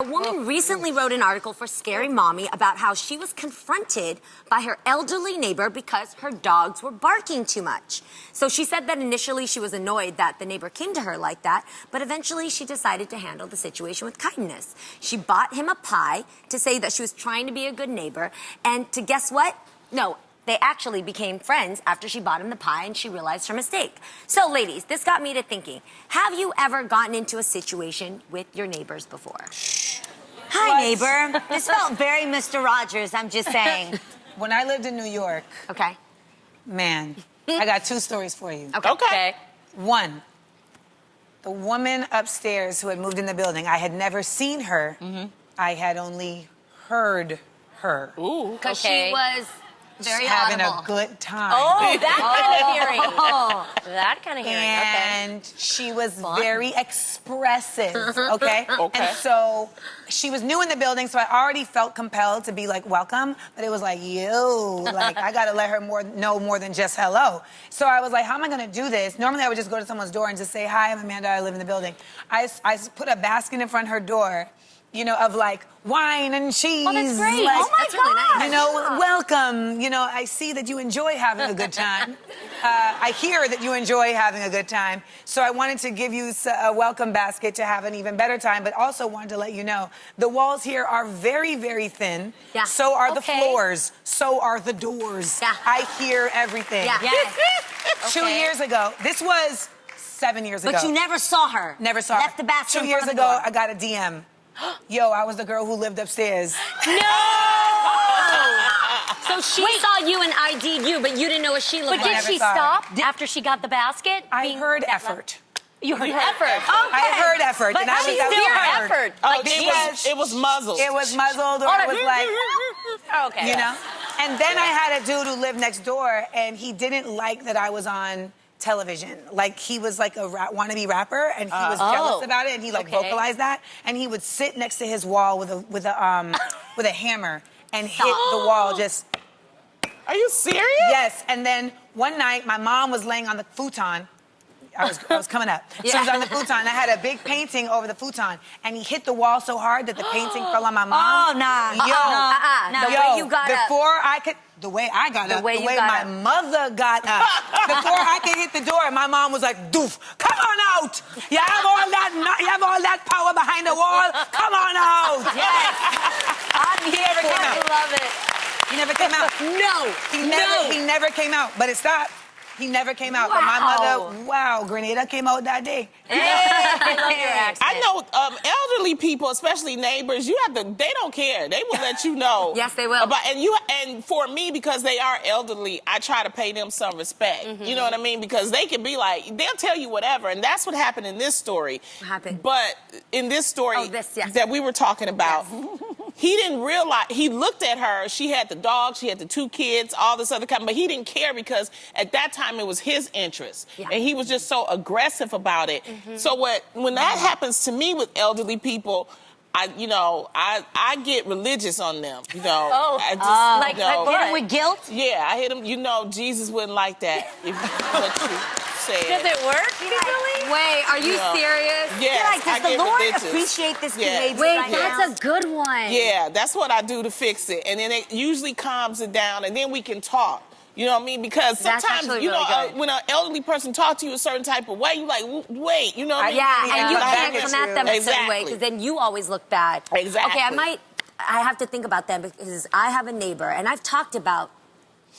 A woman recently wrote an article for Scary Mommy about how she was confronted by her elderly neighbor because her dogs were barking too much. So she said that initially she was annoyed that the neighbor came to her like that, but eventually she decided to handle the situation with kindness. She bought him a pie to say that she was trying to be a good neighbor, and to guess what? No. They actually became friends after she bought him the pie and she realized her mistake. So, ladies, this got me to thinking. Have you ever gotten into a situation with your neighbors before? Hi, neighbor. This felt very Mr. Rogers, I'm just saying. When I lived in New York, Okay. man, I got two stories for you. Okay. One, the woman upstairs who had moved in the building, I had never seen her. I had only heard her. Ooh. Because she was very having audible. a good time. Oh, that kind of hearing. Oh, That kind of hearing. And she was very expressive, okay? Okay. And so she was new in the building, so I already felt compelled to be like, welcome. But it was like, yo, like, I gotta let her know more than just hello. So I was like, how am I gonna do this? Normally I would just go to someone's door and just say, hi, I'm Amanda, I live in the building. I put a basket in front of her door, you know, of like wine and cheese. Oh, that's great. Like, Oh, my that's really gosh. nice. You know, welcome. You know, I see that you enjoy having a good time. I hear that you enjoy having a good time. So I wanted to give you a welcome basket to have an even better time, but also wanted to let you know the walls here are very, very thin. Yeah. So are the Okay. floors. So are the doors. Yeah. I hear everything. Yeah. yes. 2 years ago, this was 7 years ago. But you never saw her. Never saw her. Left the basket 2 in years front of ago, the door. I got a DM. Yo, I was the girl who lived upstairs. So she saw you and ID'd you, but you didn't know what she looked But like. did never she saw her. stop after she got the basket? I Being heard that effort. You heard effort. I heard effort. But and I she was that still was heard effort. Oh, because it was muzzled. It was muzzled, or it was like, Okay. you know? And then I had a dude who lived next door, and he didn't like that I was on television. Like, he was like a wannabe rapper, and he was jealous about it, and he like Okay. vocalized that. And he would sit next to his wall with a hammer and hit the wall just. Are you serious? Yes, and then one night my mom was laying on the futon. I was coming up. So I was on the futon. And I had a big painting over the futon, and he hit the wall so hard that the painting fell on my mom. Oh, nah. Yo, The yo, way you got up. before I could. The way I got up, way the you way got my up. mother got up. Before I could hit the door, my mom was like, "Doof, come on out! You have all that power behind the wall. Come on out!" Yes. I'm here never for came it. out. Love it. He never came out. No. He never came out, but it stopped. He never came out. But my mother, Grenada came out that day. I love your accent. I know elderly people, especially neighbors, they don't care. They will let you know. Yes, they will. And for me, because they are elderly, I try to pay them some respect. You know what I mean? Because they can be like, they'll tell you whatever. And that's what happened in this story. What happened? But in this story yes. that we were talking about, he didn't realize, he looked at her, she had the dog, she had the 2 kids, all this other kind, but he didn't care because at that time it was his interest. Yeah. And he was just so aggressive about it. So when that happens to me with elderly people, I get religious on them. You know, I just, Like, you know, hit him with guilt? yeah, I hit him. You know, Jesus wouldn't like that if what you said. Does it work, usually? Wait, are you No. serious? Yes, Like, I does the get Lord religious. appreciate this Yeah. behavior Wait, right now? that's a good one. Yeah, that's what I do to fix it, and then it usually calms it down, and then we can talk. You know what I mean? Because That's sometimes, actually you know, really good. when an elderly person talks to you a certain type of way, you like, wait, you know what I mean? Yeah, and you Like, can't get come you. at them a certain way Exactly. because then you always look bad. Exactly. Okay, I have to think about that because I have a neighbor, and I've talked about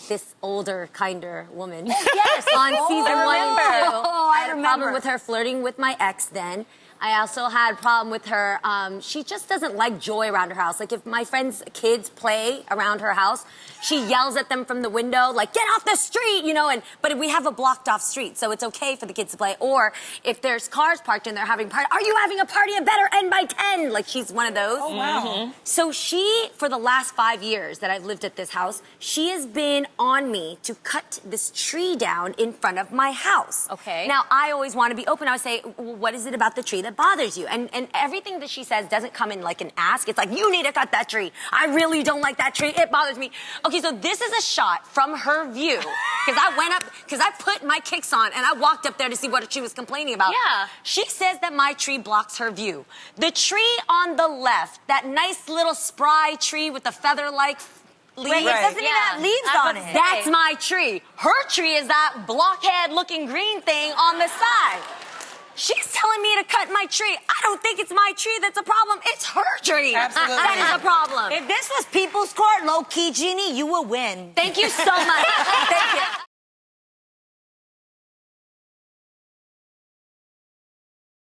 this older, kinder woman. Yes, on season 1 and 2. Oh, I had a remember. problem with her flirting with my ex then. I also had a problem with her. She just doesn't like joy around her house. Like, if my friends' kids play around her house, she yells at them from the window, like, get off the street, you know, but we have a blocked off street, so it's okay for the kids to play. Or if there's cars parked and they're having a party, are you having a party? It better end by 10. Like, she's one of those. Oh, wow. So she, for the last 5 years that I've lived at this house, she has been on me to cut this tree down in front of my house. Okay. Now, I always want to be open. I would say, well, what is it about the tree that bothers you. And everything that she says doesn't come in like an ask. It's like, you need to cut that tree. I really don't like that tree. It bothers me. Okay, so this is a shot from her view. Because I went up, because I put my kicks on and I walked up there to see what she was complaining about. Yeah. She says that my tree blocks her view. The tree on the left, that nice little spry tree with the feather-like leaves. Wait, it doesn't even Yeah. have leaves I was on about to it. say. That's my tree. Her tree is that blockhead-looking green thing on the side. She's telling me to cut my tree. I don't think it's my tree that's a problem. It's her tree. Absolutely. That is a problem. If this was People's Court, low-key, Jeannie, you will win. Thank you so much. Thank you.